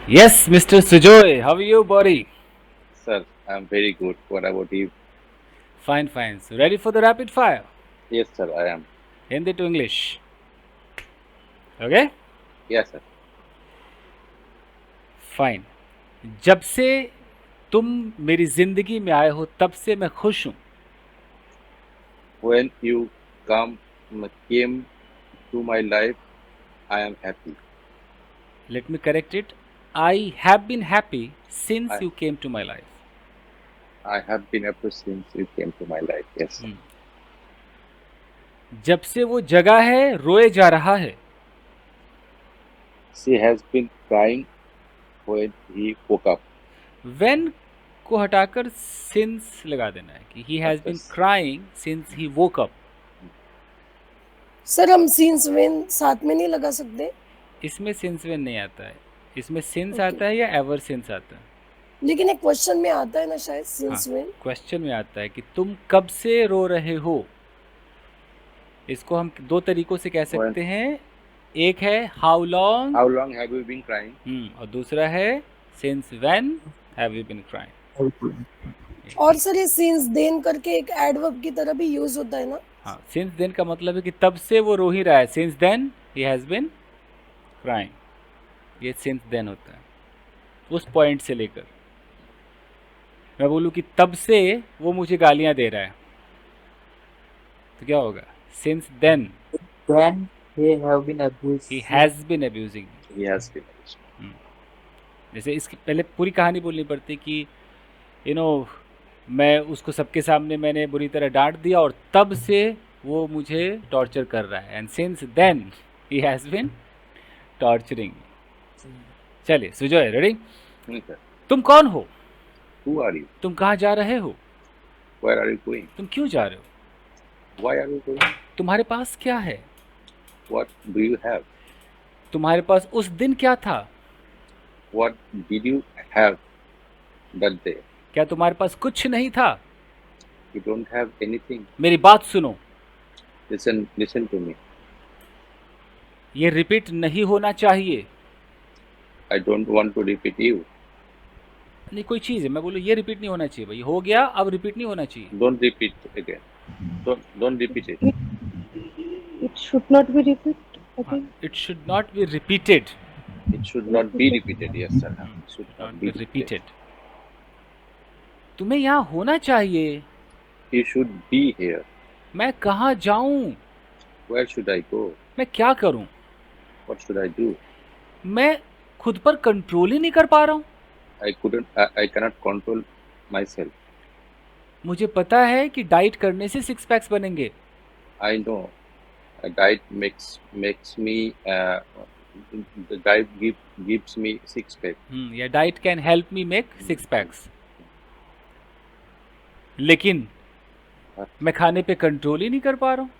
Yes, Mr. Sujoy, how are you, buddy? Sir, I'm very good. What about you? Fine, fine. So ready for the rapid fire? Yes, sir, I am. Hindi to English. Okay? Yes, sir. Fine. जब से तुम मेरी जिंदगी में आए हो तब से मैं खुश हूं. When you came to my life, I am happy. Let me correct it. I have been happy since I you came to my life. I have been happy since you came to my life. Yes, sir. जब से वो जगा है रोए जा रहा है. She has been crying when he woke up. When को हटाकर since लगा देना है कि he has been Yes. crying since he woke up. Sir हम सीन्स वेन साथ में नहीं लगा सकते? इसमें since when नहीं आता है. इसमें since Okay. आता है या ever since आता है. लेकिन एक क्वेश्चन में आता है ना शायद सिंस वेन. क्वेश्चन में आता है कि तुम कब से रो रहे हो. इसको हम दो तरीकों से कह सकते हैं. एक है how long. How long have you been crying? और दूसरा है since when have you been crying. और सर ये सिंस देन करके एक एडवर्ब की तरह भी यूज होता है ना? हाँ, सिंस देन का मतलब है कि तब से वो रो ही रहा है. Since then he has been crying. ये सिंस देन होता है. उस पॉइंट से लेकर मैं बोलूँ कि तब से वो मुझे गालियां दे रहा है तो क्या होगा? Since then Then he have been abused. He has been abusing. He has been. जैसे इसकी पहले पूरी कहानी बोलनी पड़ती कि मैं उसको सबके सामने मैंने बुरी तरह डांट दिया और तब से वो मुझे टॉर्चर कर रहा है. And since then he has been torturing. चलिए सुजय, रेडी? Sir. तुम कौन हो? Who are you? तुम कहाँ जा रहे हो? Where are you going? तुम क्यों जा रहे हो? Why are you going? तुम्हारे पास क्या है? What do you have? तुम्हारे पास उस दिन क्या था? What did you have that day? क्या तुम्हारे पास कुछ नहीं था? You don't have anything. मेरी बात सुनो. Listen to me. ये रिपीट नहीं होना चाहिए. I don't want to repeat you. नहीं, कोई चीज़ है, मैं बोलूँ ये रिपीट नहीं होना चाहिए भाई. हो गया, अब रिपीट नहीं होना चाहिए. Don't repeat again. Don't repeat it. It should not be repeated. I think. It should not be repeated. It should not be repeated. Yes, sir. It should not be repeated. तुम्हें यहाँ होना चाहिए. You should be here. मैं कहाँ जाऊँ? Where should I go? मैं क्या करूँ? What should I do? मैं खुद पर कंट्रोल ही नहीं कर पा रहा हूँ. I cannot control myself. मुझे पता है कि डाइट करने से 6 पैक्स बनेंगे. I know. A diet makes me. The diet gives me 6 pack. या diet can help me make 6 PACS. लेकिन मैं खाने पे कंट्रोल ही नहीं कर पा रहा हूँ.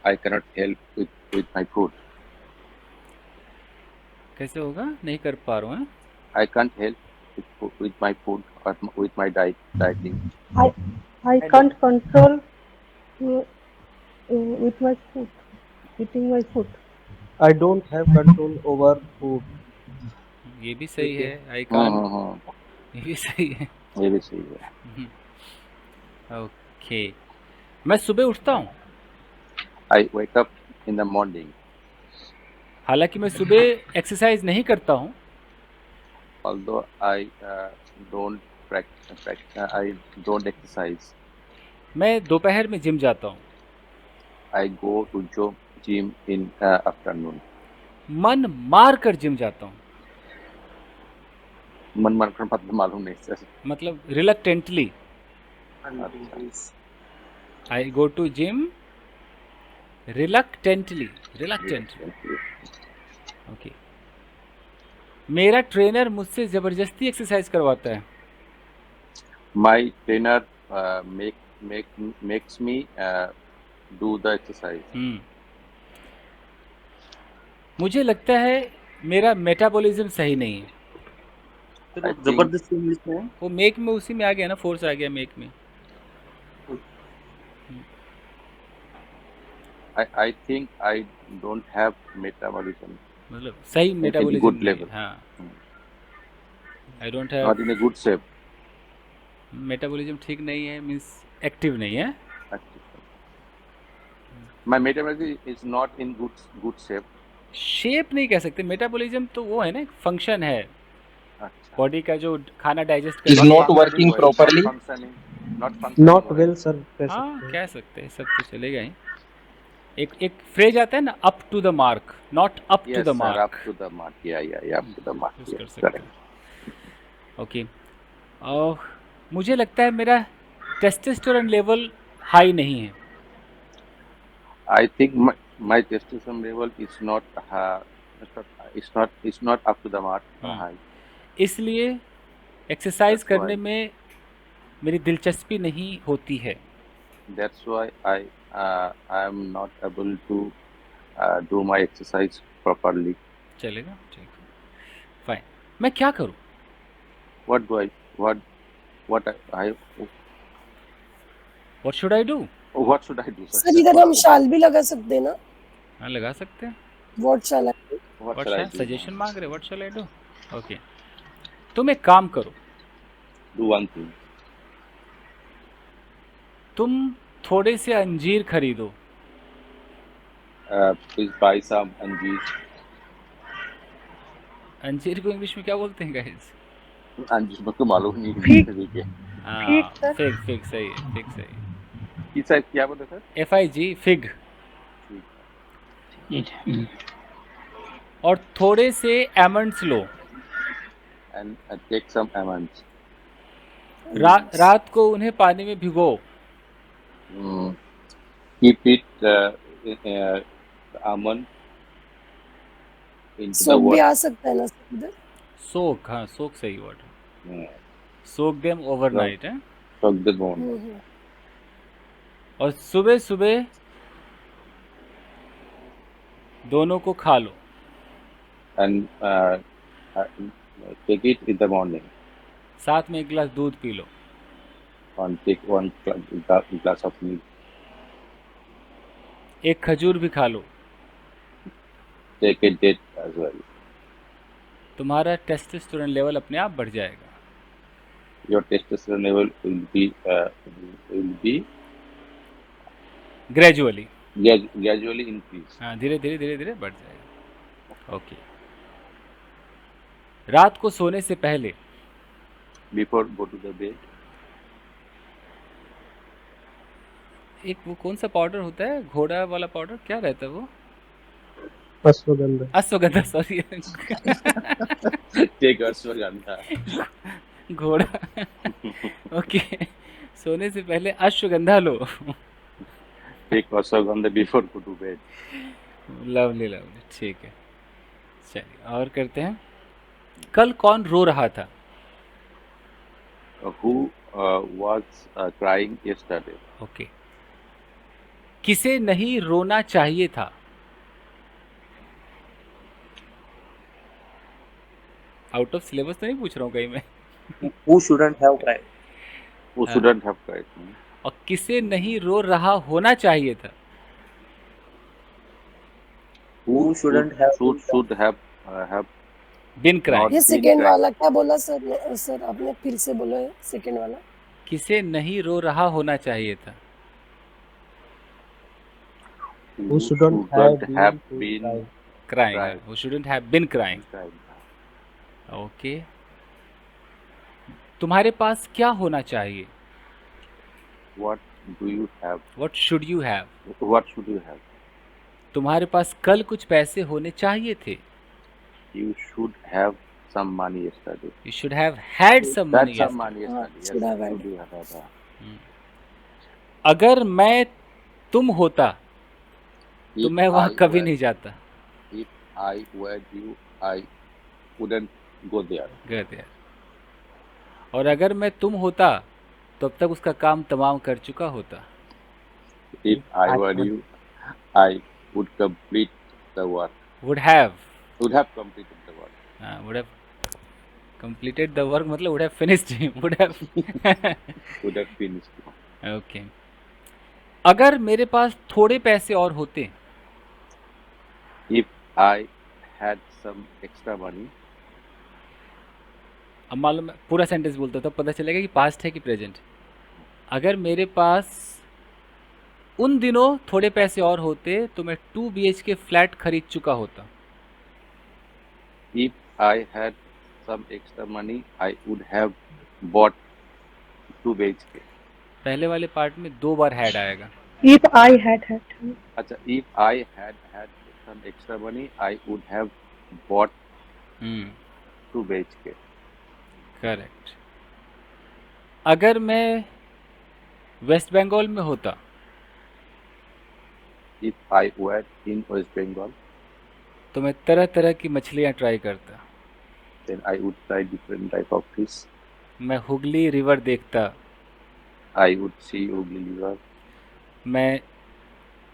I cannot help with my food. कैसे होगा? नहीं कर पा रहा हूँ. I can't help with my food or with my dieting. I can't control with my food, eating my food. I don't have control over food. ये भी सही है. I can't. ये भी सही है. ये भी सही है. ओके. मैं सुबह उठता हूँ. I wake up in the morning. हालांकि मैं सुबह एक्सरसाइज नहीं करता हूँ. Although I don't exercise. मैं दोपहर में जिम जाता हूँ. I go to gym in afternoon. मन मार कर जिम जाता हूँ. मन मार कर मतलब मालूम नहीं सर. मतलब reluctantly. I go to gym reluctantly. Okay. मेरा ट्रेनर मुझसे ज़बरदस्ती एक्सरसाइज करवाता है. My trainer makes me do the exercise. मुझे लगता है मेरा मेटाबॉलिज्म सही नहीं है. जबरदस्ती इंग्लिश में वो मेक में उसी में आ गया ना, फोर्स आ गया मेक में. I think I don't have metabolism. मतलब सही good मेटाबॉलिज्म level. हाँ. I don't not have in a good shape. Metabolism ठीक नहीं है मीन्स एक्टिव नहीं है. My metabolism is not in good shape. Shape नहीं कह सकते. मेटाबॉलिज्म तो वो है ना, फंक्शन है अच्छा. बॉडी का जो खाना डाइजेस्ट Is करती है. not working properly. Not functioning Not well. well, sir. कह हाँ सकते हैं. कह सकते हैं, सब तो चलेगा ही. एक फ्रेज आता है ना, up to the mark, not up to Yes, the sir, mark. up to the mark. Yeah, up to the mark. Use कर Yes, सकते correct. हैं. ओके. और मुझे लगता है मेरा टेस्टोस्टेरोन लेवल हाई नहीं है. I think my testosterone level is not it's not up to the mark. High. इसलिए एक्सरसाइज That's करने why. में मेरी दिलचस्पी नहीं होती है. That's why I am not able to do my exercise properly. चलेगा, ठीक है, फाइन. मैं क्या करूं? What do I what what should I do? what should I do, sir? Sir इधर हम शाल भी लगा सकते हैं ना. हाँ लगा सकते हैं. What shall I What what shall I shall do? Suggestion मांग रहे, what shall I do? Okay. तुम एक काम करो, Do one thing. तुम थोड़े से अंजीर खरीदो. Please buy some anjeer. अंजीर को इंग्लिश में क्या बोलते हैं गाइस? अंजीर मुझको मालूम नहीं Fig. है. हाँ Fig, sir. फिग सही है, फिग सही है. किस क्या बोलते सर? FIG fig. और थोड़े से एमंड्स लो. And take some almonds. रात को उन्हें पानी में भिगो. Keep it almond into the soap भी water. आ सकता है ना सर इधर. सोक, हाँ सोक सही वर्ड. सोक देम ओवरनाइट है. Soak the bone. और सुबह सुबह दोनों को खा लो. And take it in the morning. साथ में एक गिलास दूध P low. Take one glass of milk. एक खजूर भी खा लो. Take a date as well. तुम्हारा टेस्टोस्टेरोन लेवल अपने आप बढ़ जाएगा. Your testosterone level will be gradually. gradually increase. हाँ धीरे धीरे धीरे धीरे बढ़ जाएगा. ओके. रात को सोने से पहले Before go to the bed. एक वो कौन सा पाउडर होता है, घोड़ा वाला पाउडर, क्या रहता है वो? Ashwagandha. Ashwagandha, sorry. Take ashwagandha. घोड़ा. ओके. सोने से पहले अश्वगंधा लो. Take ashwagandha before go to bed. Lovely lovely, ठीक है. चलिए और करते हैं. कल कौन रो रहा था? Who was crying yesterday? Okay. किसे नहीं रोना चाहिए था? आउट ऑफ सिलेबस तो नहीं पूछ रहा हूँ कहीं मैं. Who shouldn't have cried? Who shouldn't have cried? और किसे नहीं रो रहा होना चाहिए था? Who shouldn't have should have been crime. ये सेकंड वाला क्या बोला सर? सर आपने फिर से बोला सेकंड वाला. किसे नहीं रो रहा होना चाहिए था? Who shouldn't have been crying. Crying. Who shouldn't have been crying. crying? Okay. तुम्हारे पास क्या होना चाहिए? What do you have? What should you have? What should you have? तुम्हारे पास कल कुछ पैसे होने चाहिए थे. You should have some money yesterday. You should have had some money. That's some yesterday. money yesterday. should have had. Should you have had. अगर मैं तुम होता तो If मैं वहां I कभी were- नहीं जाता. If I were you, I wouldn't go there. गए थे. और अगर मैं तुम होता तो अब तक उसका काम तमाम कर चुका होता. If I were you, I would complete the work. Would have. Would have completed the work. would have completed the work मतलब would have finished. would have. Would have finished. Okay. अगर मेरे पास थोड़े पैसे और होते If I had some extra money, अब मालूम है, पूरा सेंटेंस बोलता तो पता चलेगा कि पास्ट है कि प्रेजेंट। अगर मेरे पास उन दिनों थोड़े पैसे और होते तो मैं 2 BHK फ्लैट खरीद चुका होता। If I had some extra money, I would have bought 2 BHK. पहले वाले पार्ट में 2 बार हैड आएगा। If I had had. अच्छा, if I had had some extra money, I would have bought 2 BHK. Correct. अगर मैं वेस्ट बंगाल में होता If I were in West Bengal, तो मैं तरह तरह की मछलियाँ ट्राई करता। then I would try different type of fish. मैं हुगली रिवर देखता। I would see Hooghly River. मैं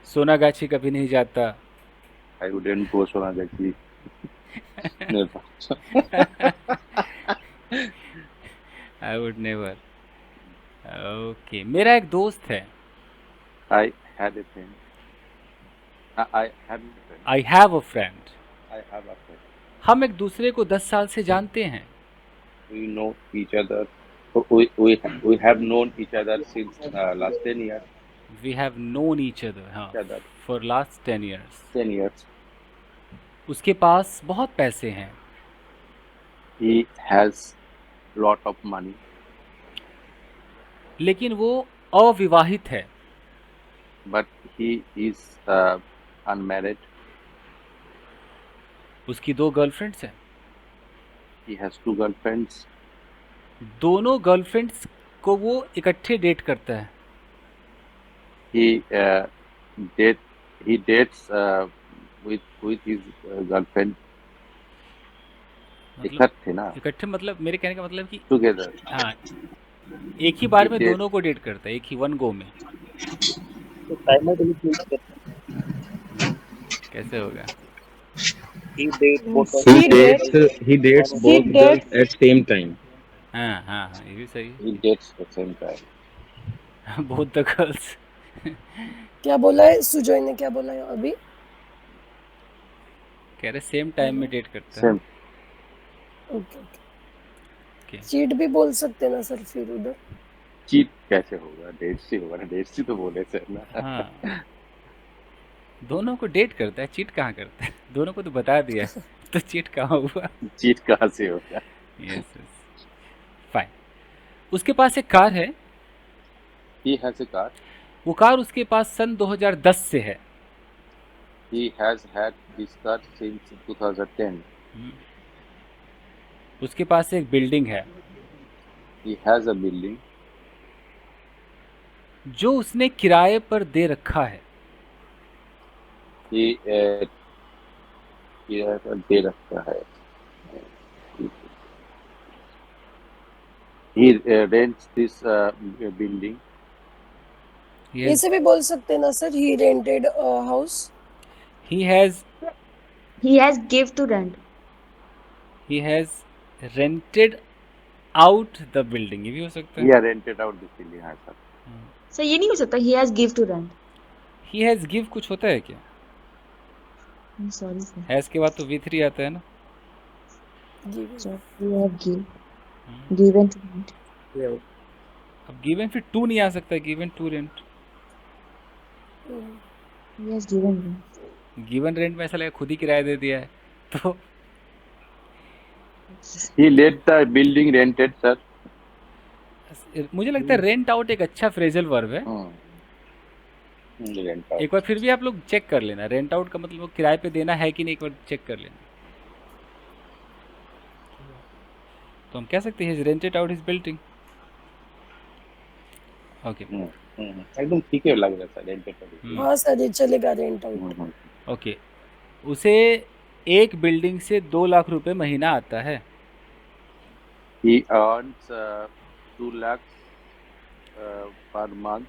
सोनागाछी कभी नहीं जाता। I wouldn't go Sonagachi. Never. I would never. Okay, मेरा एक दोस्त है। I had a friend. I have a friend. I have a friend. I have a friend. हम एक दूसरे को 10 साल से जानते हैं। We know each other. We have known each other since last 10 years. We have known each other, हाँ, Each other for last 10 years. 10 years. उसके पास बहुत पैसे हैं, He has lot of money, लेकिन वो अविवाहित है। but he is unmarried. उसकी 2 गर्लफ्रेंड्स हैं। He has 2 girlfriends. दोनों गर्लफ्रेंड्स को वो इकट्ठे डेट करता है। He dates with his girlfriend. मतलब इकट्ठे ना, इकट्ठे मतलब मेरे कहने का मतलब कि together. हाँ, एक ही बार में Date. दोनों को डेट करता है, एक ही वन गो में। तो simultaneously करते हैं. कैसे होगा? He dates both of He dates- he dates He both dates- girls at same time. हाँ हाँ हाँ, ये भी सही He dates the same time. है। Both the girls. क्या बोला है सुजॉय ने, क्या बोला है अभी? कह रहे सेम टाइम में डेट करता है। Same. Okay okay. Okay. Cheat भी बोल सकते ना सर फिर उधर। Cheat कैसे होगा? Dates ही होगा ना, dates ही तो बोले थे ना. हाँ, दोनों को डेट करता है, चीट कहाँ करता है? दोनों को तो बता दिया, तो चीट कहाँ हुआ? Cheat कहाँ से होगा? Yes yes, fine. उसके पास एक कार है। He has a car. वो कार उसके पास सन 2010 से है। He has had this car since 2010. उसके पास एक बिल्डिंग है He has a building. जो उसने किराए पर दे रखा है। He दे रखा है. He rents this building. ऐसे भी बोल सकते ना sir, he rented house. He has He has give to rent. rented out the building, ये भी हो सकता He है। has rented out this building. हाँ सर. So ये नहीं हो सकता. He has give to rent. He has give कुछ होता है क्या? I'm sorry sir. has के बाद तो V3 आता है ना। So we have give. Given to rent. Yeah. अब given फिर to नहीं आ सकता, given to rent। He has given rent. given rent में ऐसा लगा खुद ही किराया दे दिया है, तो He let the building rented, sir. मुझे लगता है रेंट आउट एक अच्छा फ्रेजल वर्ब है। Rent out. एक बार फिर भी आप लोग चेक कर लेना, रेंट आउट का मतलब वो किराए पे देना है कि नहीं, एक बार चेक कर लेना। तो हम कह सकते हैं rented out his building. Okay एकदम ठीक है लग रहा था rented out. हाँ सर ये चलेगा, रेंट आउट। ओके, उसे एक बिल्डिंग से 2 लाख रुपए महीना आता है। He earns 2 lakhs per month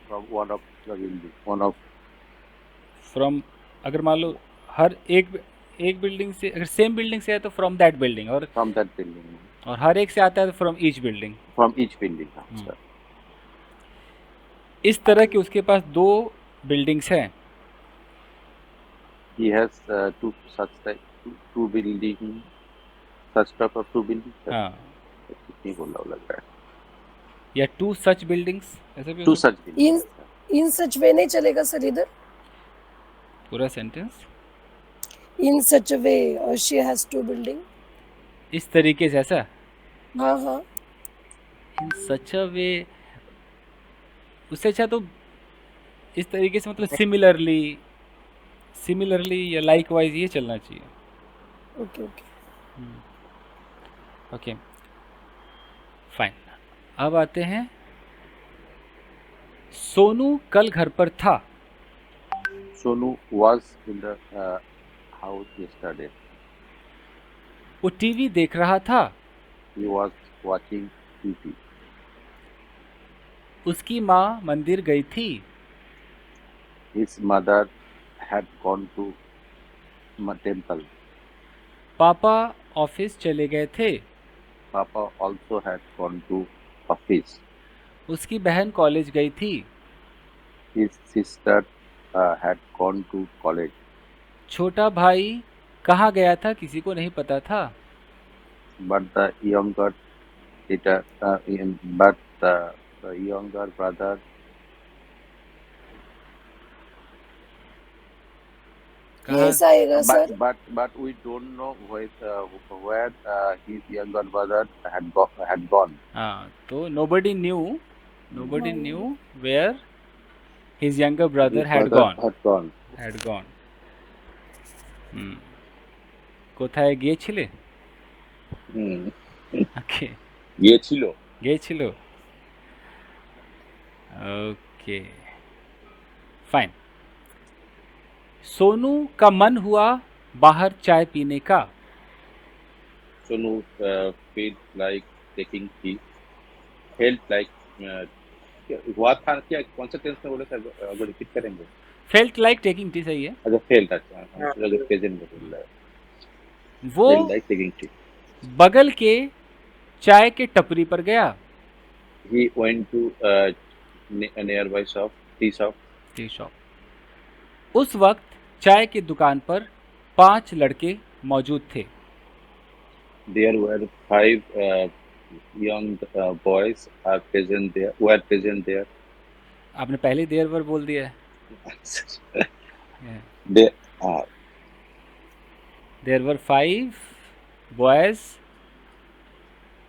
from one of the building. One of from, अगर मान लो हर एक बिल्डिंग से, अगर सेम बिल्डिंग से है तो फ्रॉम दैट बिल्डिंग, और from that building. हर एक से आता है तो from each building. From each building. Sir. इस तरह के उसके पास 2 बिल्डिंग्स हैं। He has two building such type of two buildings sir हाँ, कितनी बोला लग रहा है या टू सच बिल्डिंग्स, ऐसा भी हो two सकता such buildings sir. इन सच वे नहीं चलेगा सर इधर. है पूरा sentence. In such way she has to building. इस तरीके से ऐसा, हाँ हाँ. इन सच अ वे, उससे अच्छा तो इस तरीके से मतलब सिमिलरली या लाइकवाइज ये चलना चाहिए. Okay okay. Okay fine. अब आते हैं, सोनू कल घर पर था. Sonu was in the house yesterday. वो टीवी देख रहा था. He was watching TV. उसकी माँ मंदिर गई थी. His mother had gone to temple. पापा ऑफिस चले गए थे. Papa also had gone to office. उसकी बहन कॉलेज गई थी. His sister had gone to college. छोटा भाई कहाँ गया था किसी को नहीं पता था. But the younger brother कहाँ, यस आएगा sir. but we don't know where his younger brother had gone. हाँ, तो nobody knew where his younger brother His had brother gone. had gone. কোথায় গিয়েছিলে? Hmm. ওকে, গিয়েছিল. গিয়েছিল. Okay fine. सोनू का मन हुआ बाहर चाय पीने का. Sonu felt like taking tea. Felt like हुआ था क्या कौन सा टेंस में बोले सर अगर रिपीट करेंगे. फेल्ट लाइक टेकिंग टी सही है. अच्छा फेल्ट अच्छा अगर प्रेजेंट में बोल रहा है. वो Felt like taking tea. बगल के चाय के टपरी पर गया. He went to a nearby shop, tea shop. Tea shop. उस वक्त चाय की दुकान पर 5 लड़के मौजूद थे. There were 5 young boys were present there. आपने पहले देर पर बोल दिया है. They are there were 5 boys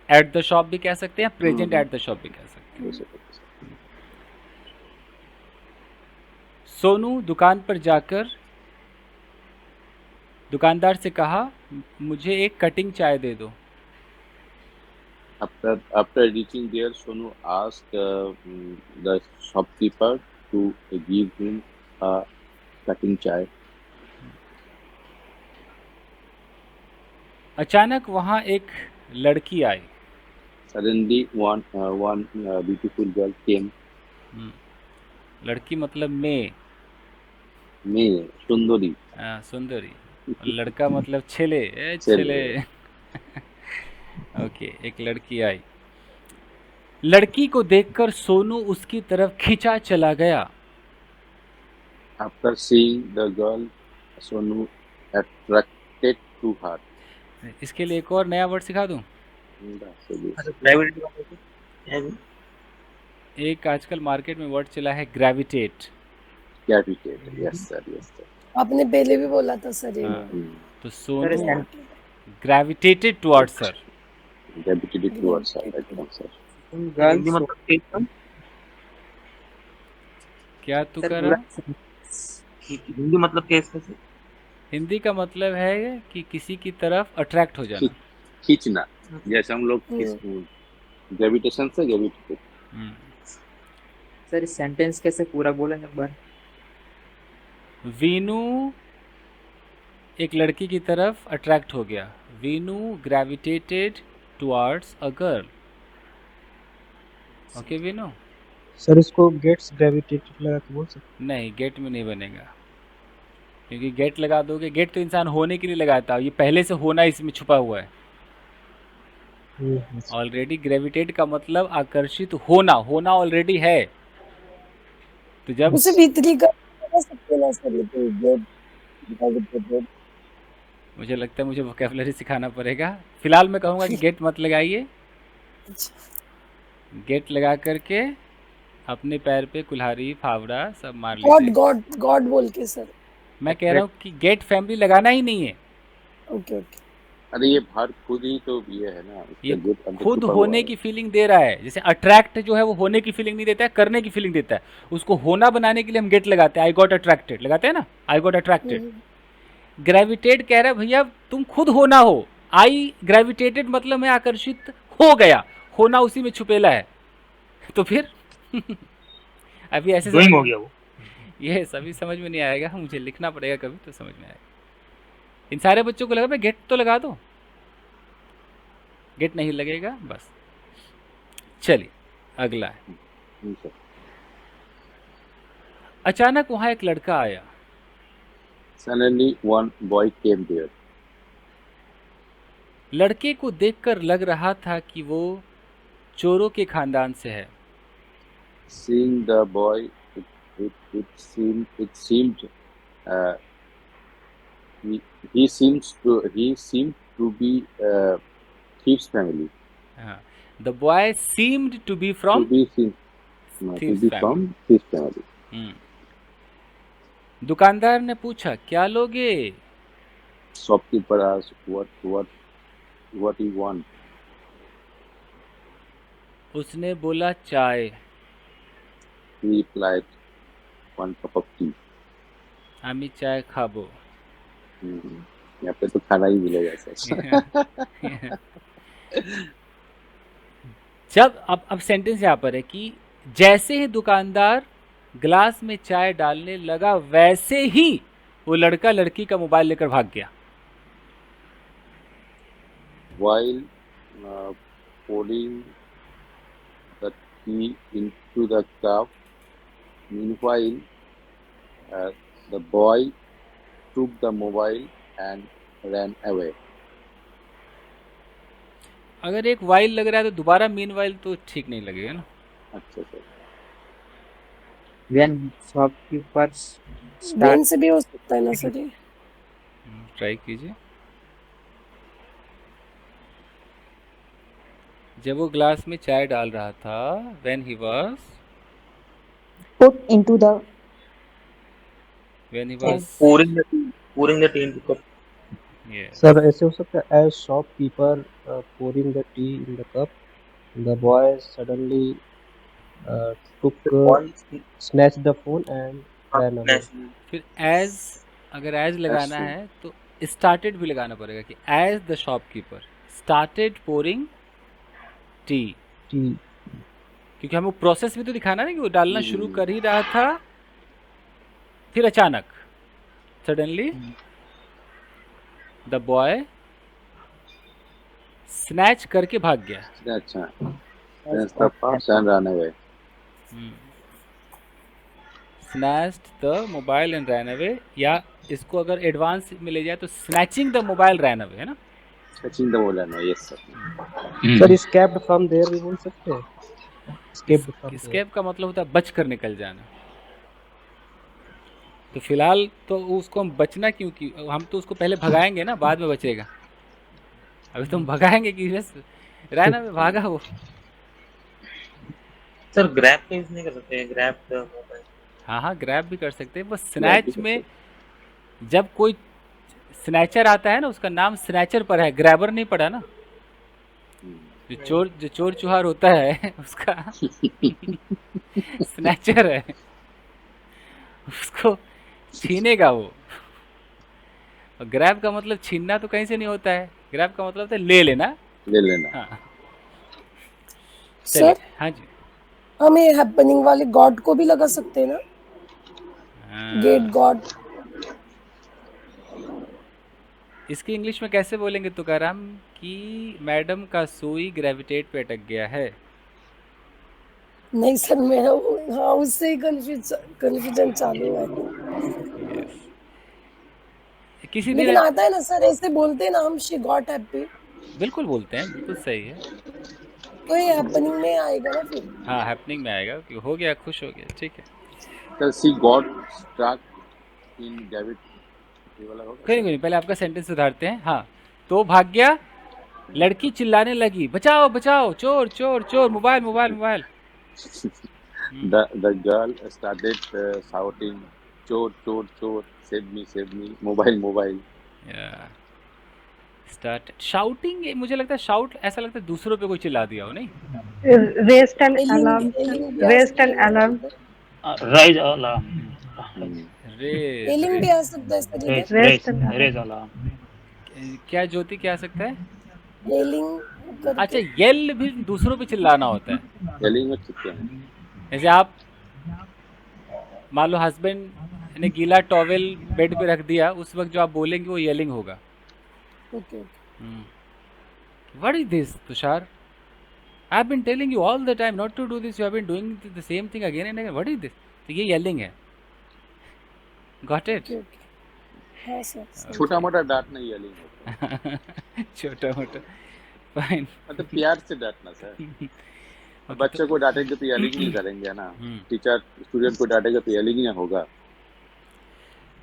at the shop भी कह सकते हैं, प्रेजेंट एट द शॉप भी कह सकते हैं. सोनू दुकान पर जाकर दुकानदार से कहा, मुझे एक कटिंग चाय दे दो. After reaching there, Sonu asked the shopkeeper to give him a cutting chai. अचानक वहाँ एक लड़की आई. Suddenly, one beautiful girl came. लड़की मतलब मे, Sundari. सुंदरी. लड़का मतलब छेले. छेले. ओके, एक लड़की आई. लड़की को देखकर सोनू उसकी तरफ खींचा चला गया. After seeing the girl, Sonu attracted to her. इसके लिए एक और नया वर्ड सिखा दूं. ग्रेविटी का मतलब क्या है? एक आजकल मार्केट में वर्ड चला है ग्रेविटेट. Gravitate. Yes, sir. आपने पहले भी बोला था सर ये. तो सोनू ग्रेविटेटेड टुवर्ड्स हर. Gravitated towards her. Right, sir. Hindi मतलब क्या? क्या तू कर रहा? हिंदी मतलब क्या इसका सर? हिंदी का मतलब है कि किसी की तरफ अट्रैक्ट हो जाना. खींचना. जैसे हम लोग ग्रेविटेशन से ग्रेविटेड. सर सेंटेंस कैसे पूरा बोला एक बार? वीनू एक लड़की की तरफ अट्रैक्ट हो गया. Veenu gravitated towards a girl. Okay Veenu. Sir इसको गेट्स ग्रेविटेटेड लगा के बोल सकते? नहीं, गेट में नहीं बनेगा, क्योंकि गेट लगा दोगे. गेट तो इंसान होने के लिए लगाता है, ये पहले से होना इसमें छुपा हुआ है. ऑलरेडी ग्रेविटेट का मतलब आकर्षित होना ऑलरेडी है. तो जब उसे भीतरी का सकते ना सर. तो मुझे लगता है मुझे वोकेबलरी सिखाना पड़ेगा। फिलहाल मैं कहूँगा कि गेट मत लगाइए, गेट लगा करके अपने पैर पे कुल्हाड़ी फावड़ा सब मार गॉड लीजिए। गॉड गॉड बोल के सर। मैं कह रहा हूँ कि गेट फैमिली लगाना ही नहीं है, ओके ओके। अरे ये भार खुद ही तो ये है ना, ये इसका गेट अंदर खुद छुपा हुआ होने है। की फीलिंग दे रहा है। जैसे अट्रैक्ट जो है वो होने की फीलिंग नहीं देता है, करने की फीलिंग देता है। उसको होना बनाने के लिए हम गेट लगाते हैं, आई गॉट अट्रैक्टेड लगाते हैं ना, आई गॉट अट्रैक्टेड। ग्रेविटेट कह रहा है भैया तुम खुद होना हो, आई ग्रेविटेटेड मतलब मैं आकर्षित हो गया, होना उसी में छुपेला है। तो फिर अभी ऐसे डूइंग हो गया वो। ये सभी समझ में नहीं आएगा, मुझे लिखना पड़ेगा कभी तो समझ में आएगा। इन सारे बच्चों को लगा भाई गेट तो लगा दो, गेट नहीं लगेगा बस। चलिए अगला है। सर। अचानक वहां एक लड़का आया। Suddenly one boy came there. लड़के को देखकर लग रहा था कि वो चोरों के खानदान से है। Seeing the boy, it seemed he seemed to be thief's family. The boy seemed to be from Thief's from thief's family. दुकानदार ने पूछा क्या लोगे? Shopkeeper asked what you want. उसने बोला चाय। He replied, one cup of tea. আমি চাय खाबो। यहाँ पे तो खाना ही मिलेगा सर। जब अब सेंटेंस यहाँ पर है कि जैसे ही दुकानदार ग्लास में चाय डालने लगा वैसे ही वो लड़का लड़की का मोबाइल लेकर भाग गया। While pouring the tea into the cup, meanwhile, the boy took the mobile and ran away. अगर एक वाइल लग रहा है तो दोबारा मीन वाइल तो ठीक नहीं लगेगा ना। अच्छा sir. When shopkeepers when start से भी हो सकता है ना सर ये। ट्राई कीजिए। जब वो ग्लास में चाय डाल रहा था, when he was pouring the tea into cup. yes, sir ऐसे हो सकता है as shopkeeper pouring the tea in the cup, the boy suddenly One snatched the phone and ran away. national. फिर एज, अगर एज लगाना As है तो started भी लगाना पड़ेगा कि as the shopkeeper started pouring tea, tea क्योंकि हमें प्रोसेस भी तो दिखाना है कि वो डालना शुरू कर ही रहा था, फिर अचानक सडनली द बॉय स्नैच करके भाग गया। अच्छा, that's the past and ran away. Snatched the mobile and ran away, या इसको अगर एडवांस में ले जाए तो snatching the mobile ran away, है ना। Touching the wall, yes sir. Sir escaped from there भी बोल सकते हैं। escaped from there. स्केप का मतलब होता है बच कर निकल जाना। तो फिलहाल तो उसको हम बचना क्यों की, हम तो उसको पहले भगाएंगे ना, बाद में बचेगा। अभी तो हम भगाएंगे कि बस रैन में भागा वो। सर ग्रैब का यूज नहीं कर सकते, ग्रैब द मोबाइल। हाँ ग्रैब भी कर सकते हैं, बस स्नैच में जब कोई स्नैचर आता है ना, उसका नाम स्नैचर पर है, ग्रैबर नहीं पड़ा ना। जो चोर चुहार होता है उसका स्नैचर है, उसको छीनेगा वो। और ग्रैब का मतलब छीनना तो कहीं से नहीं होता है, ग्रैब का मतलब होता है ले लेना। हाँ सर हाँ जी, हम ये हैपनिंग वाले गॉड को भी लगा सकते हैं ना, गेट गॉड। इसकी इंग्लिश में कैसे बोलेंगे तुकाराम कि मैडम का सुई ग्रेविटेट पे अटक गया है? नहीं सर मेरा हाँ उससे ही कंफ्यूजन चालू है। किसी लेकिन दिन आता है ना सर, ऐसे बोलते हैं ना हम, शी गॉट हैप्पी, बिल्कुल बोलते हैं, बिल्कुल सही है। तो ये हैपनिंग में आएगा ना फिर। हाँ हैपनिंग में आएगा कि हो गया, खुश हो गया, ठीक है। So she got stuck in ये वाला होगा कोई नहीं, पहले आपका सेंटेंस सुधारते हैं। हाँ, तो भाग गया, लड़की चिल्लाने लगी, बचाओ बचाओ, चोर चोर चोर, mobile mobile mobile. The girl started shouting, chor chor chor, save me, mobile mobile. Start shouting, मुझे लगता है शाउट ऐसा लगता है दूसरों पे कोई चिल्ला दिया हो, नहीं? Raised an Yelling- alarm. yelling भी आ Raised सकता an है alarm. Rise alarm. रे Yelling भी आ सकता है सर इधर। Raised an alarm. Raise alarm. क्या ज्योति क्या आ सकता है? Yelling करके अच्छा, येल भी दूसरों पे चिल्लाना होता है। Yelling हो चुके हैं. जैसे आप मान लो हस्बैंड ने गीला टॉवेल बेड पे रख दिया, उस वक्त जो आप बोलेंगे वो येलिंग होगा। Okay What is this, Tushar? I've been telling you all the time not to do this. You have been doing the same thing again and again. What is this? तो ये yelling है। Got it? Okay हाँ sir छोटा मोटा डांटना yelling होता है. छोटा मोटा, फाइन। मतलब प्यार से डांटना सर. बच्चे को डांटेंगे तो yelling नहीं करेंगे ना. टीचर स्टूडेंट को डांटेगा तो yelling ही होगा.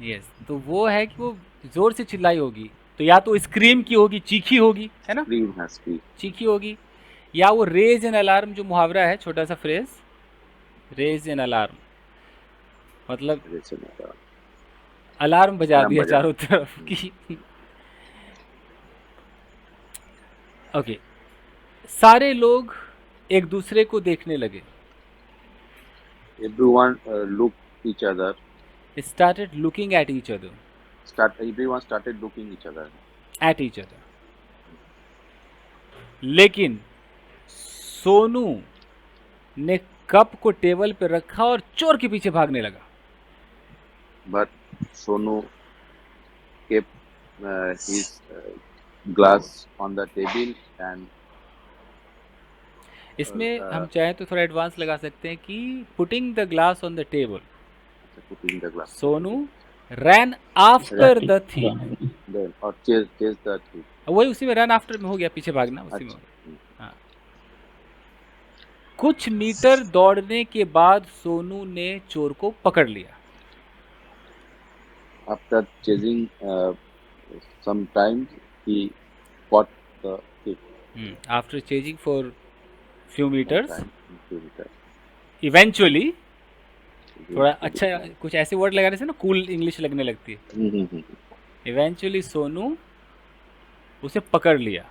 यस, तो वो है कि वो जोर से चिल्लाई होगी, तो या तो स्क्रीम की होगी, चीखी होगी, है ना? Scream has scream. चीखी होगी, या वो रेज एन अलार्म जो मुहावरा है, छोटा सा फ्रेज, रेज एन अलार्म मतलब जैसे होता है. अलार्म बजा अलार्म दिया बजा। चारों तरफ की। ओके, सारे लोग एक दूसरे को देखने लगे। Everyone looked each other. Started looking at each other, Everyone started looking each other. At each other. लेकिन सोनू ने कप को टेबल पे रखा और चोर के पीछे भागने लगा। But Sonu kept his glass on the table and इसमें हम चाहें तो थोड़ा एडवांस लगा सकते हैं कि putting the glass on the table, putting the glass. Sonu rain after the thing. Then or chase the thief. वही उसी में रन आफ्टर में हो गया, पीछे भागना उसी में हो गया। हाँ। कुछ मीटर दौड़ने के बाद सोनू ने चोर को पकड़ लिया। After chasing some time, he caught the thief. After chasing for few meters, Few meters. Eventually, थोड़ा अच्छा कुछ ऐसे वर्ड लगाने से ना कूल इंग्लिश लगने लगती है। हम्म. इवेंचुअली सोनू उसे पकड़ लिया।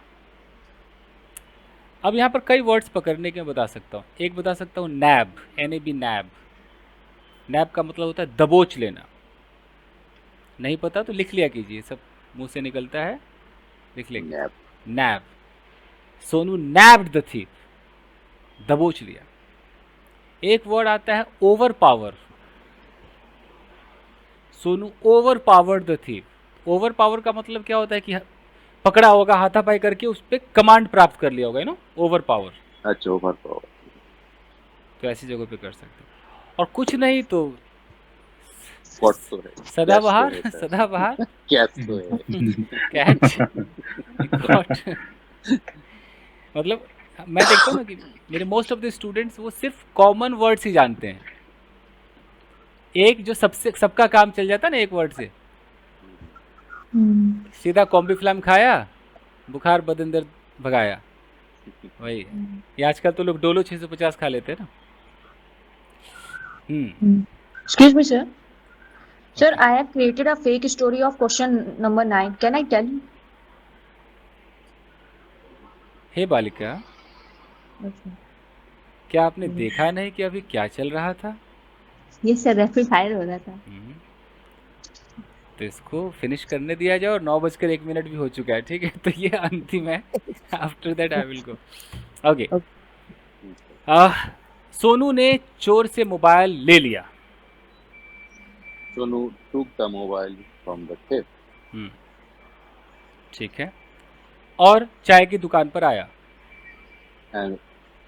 अब यहाँ पर कई वर्ड्स पकड़ने के मैं बता सकता हूँ। एक बता सकता हूँ नैब, NAB, नैब। नैब का मतलब होता है दबोच लेना। नहीं पता तो लिख लिया कीजिए, सब मुंह से निकलता है, लिख लेंगे। Nab. Nab, Sonu nabbed the thief, दबोच लिया। एक वर्ड आता है overpower, Sonu overpowered the thief. Overpower का मतलब क्या होता है कि पकड़ा होगा, हाथापाई करके उस पर कमांड प्राप्त कर लिया होगा, यू नो, ओवर पावर। अच्छा, overpower. तो ऐसी जगह पे कर सकते हैं। और कुछ नहीं तो Caught तो है. सदाबहार, Catch तो है. सदाबहार Catch तो है. कैच, मतलब मैं देखता हूँ ना कि मेरे मोस्ट ऑफ द स्टूडेंट्स वो सिर्फ कॉमन वर्ड्स ही जानते हैं। एक जो सबसे सबका काम चल जाता है ना एक वर्ड से, सीधा कॉम्बीफ्लैम खाया, बुखार बदन दर्द भगाया, वही है। ये आजकल तो लोग डोलो 650 खा लेते हैं ना। Excuse me, sir. Sir, I have created a fake story of question number 9. Can I tell you? हे बालिका, क्या आपने देखा नहीं कि अभी क्या चल रहा था? Yes, sir. Rapid fire हो रहा था। तो इसको फिनिश करने दिया जाए, और 9:01 भी हो चुका है, ठीक है? तो ये अंतिम है। After that I will go. Okay, Sonu ने चोर से मोबाइल ले लिया। Sonu took the mobile from the thief ठीक है, और चाय की दुकान पर आया। and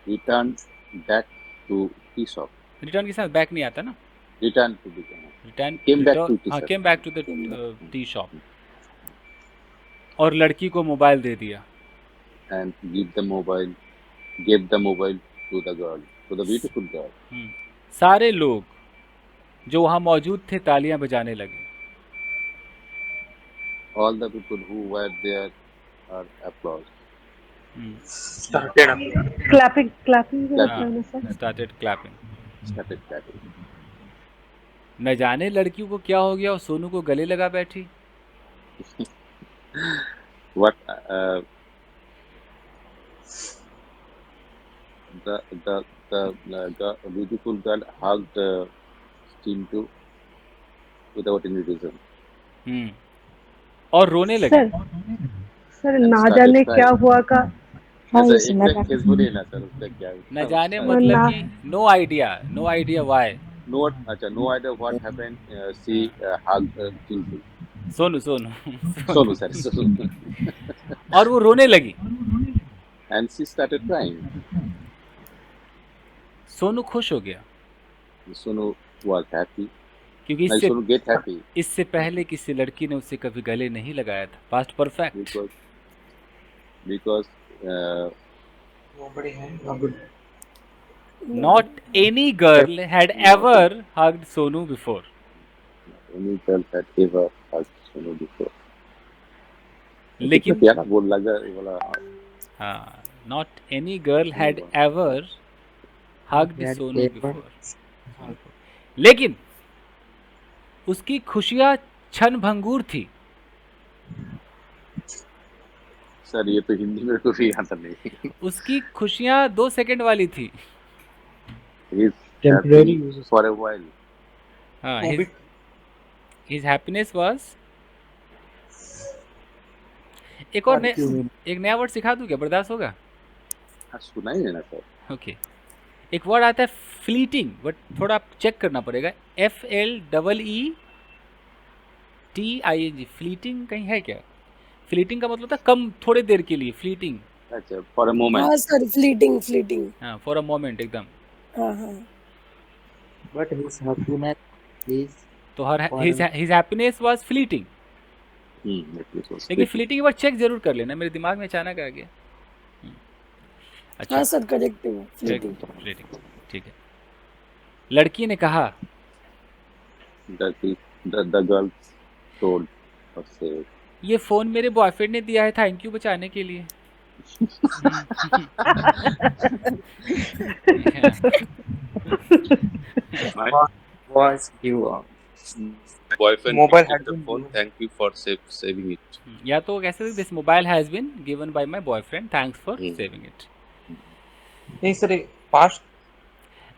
returned back to tea shop. Return के साथ बैक नहीं आता ना, Returned to the return Came back to tea हाँ, shop. Came back to the tea shop, और लड़की को मोबाइल दे दिया। and gave the mobile to the girl, to the beautiful girl. सारे लोग जो वहाँ मौजूद थे तालियां बजाने लगे। all the people who were there are applause. Started up. Clapping is Clap. reply na sir. Started clapping. Started clapping. न जाने लड़कियों को क्या हो गया और सोनू को गले लगा बैठी. What the beautiful girl hugged Chintu without any reason. और रोने लगे. सर And ना started जाने crying. क्या हुआ का ऐसा exact case बोलिए ना सर, उसका क्या है? न जाने उसका- मतलब ना- कि no idea why. no idea what happened. She hugged Chintu. Sonu Sonu, sir. Sonu. और वो रोने लगी. And she started crying. Sonu खुश हो गया Sonu was happy. क्योंकि Like Sonu get happy इससे पहले किसी लड़की ने उससे कभी गले नहीं लगाया था. Past perfect. because Nobody had. No good. Not any girl had ever hugged Sonu before. any girl had ever hugged Sonu before. लेकिन क्या ना बोल लगा बोला हाँ, not any girl had ever hugged Had Sonu ever. before. लेकिन उसकी खुशियाँ क्षण भंगुर थी. सर ये तो हिंदी में को भी आता नहीं. उसकी खुशियाँ 2 सेकंड वाली थी. He's Temporary happy uses. for a while. हाँ, Hobbit. his happiness was. एक और एक नया वर्ड सिखा दूं क्या? बर्दाश्त होगा? हाँ सुना ही है ना सर. ओके. एक वर्ड आता है फ्लीटिंग, बट थोड़ा आप चेक करना पड़ेगा. FLEETING. फ्लीटिंग कहीं है क्या? फ्लीटिंग का मतलब था कम, थोड़े देर के लिए. फ्लीटिंग. अच्छा फॉर अ मोमेंट. हाँ सर, फ्लीटिंग. हाँ, फॉर अ मोमेंट एकदम. हाँ. But his happiness is तो his happiness was fleeting. लेकिन फ्लीटिंग एक बार चेक जरूर कर लेना, मेरे दिमाग में अचानक आ गया. अच्छा. हाँ सर, करेक्ट है वो, फ्लीटिंग. ठीक है. लड़की ने कहा the girl told or said ये फोन मेरे बॉयफ्रेंड ने दिया है थैंक यू बचाने के लिए. was you boyfriend Mobile picked up had the been phone. given. Thank you for saving it. या तो कैसे this mobile has been given by my boyfriend thanks for saving it. नहीं सर, पास्ट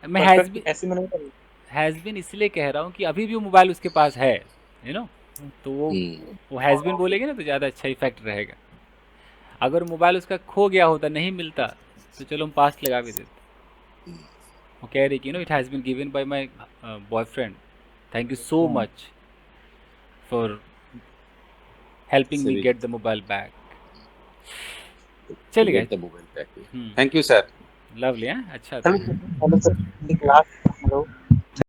मैं ऐसे में नहीं. हैज बीन इसलिए कह रहा हूँ कि अभी भी वो मोबाइल उसके पास है, यू नो. तो वो हैज बीन बोलेंगे ना तो ज़्यादा अच्छा इफेक्ट रहेगा. अगर मोबाइल उसका खो गया होता, नहीं मिलता, तो चलो हम पास्ट लगा भी देते. वो कह रही कि no it has been given by my boyfriend, thank you so much for helping me Saving. Get the mobile back. चलिए Get the mobile back. Thank you, sir. Lovely. हाँ, अच्छा था. Hello sir, last hello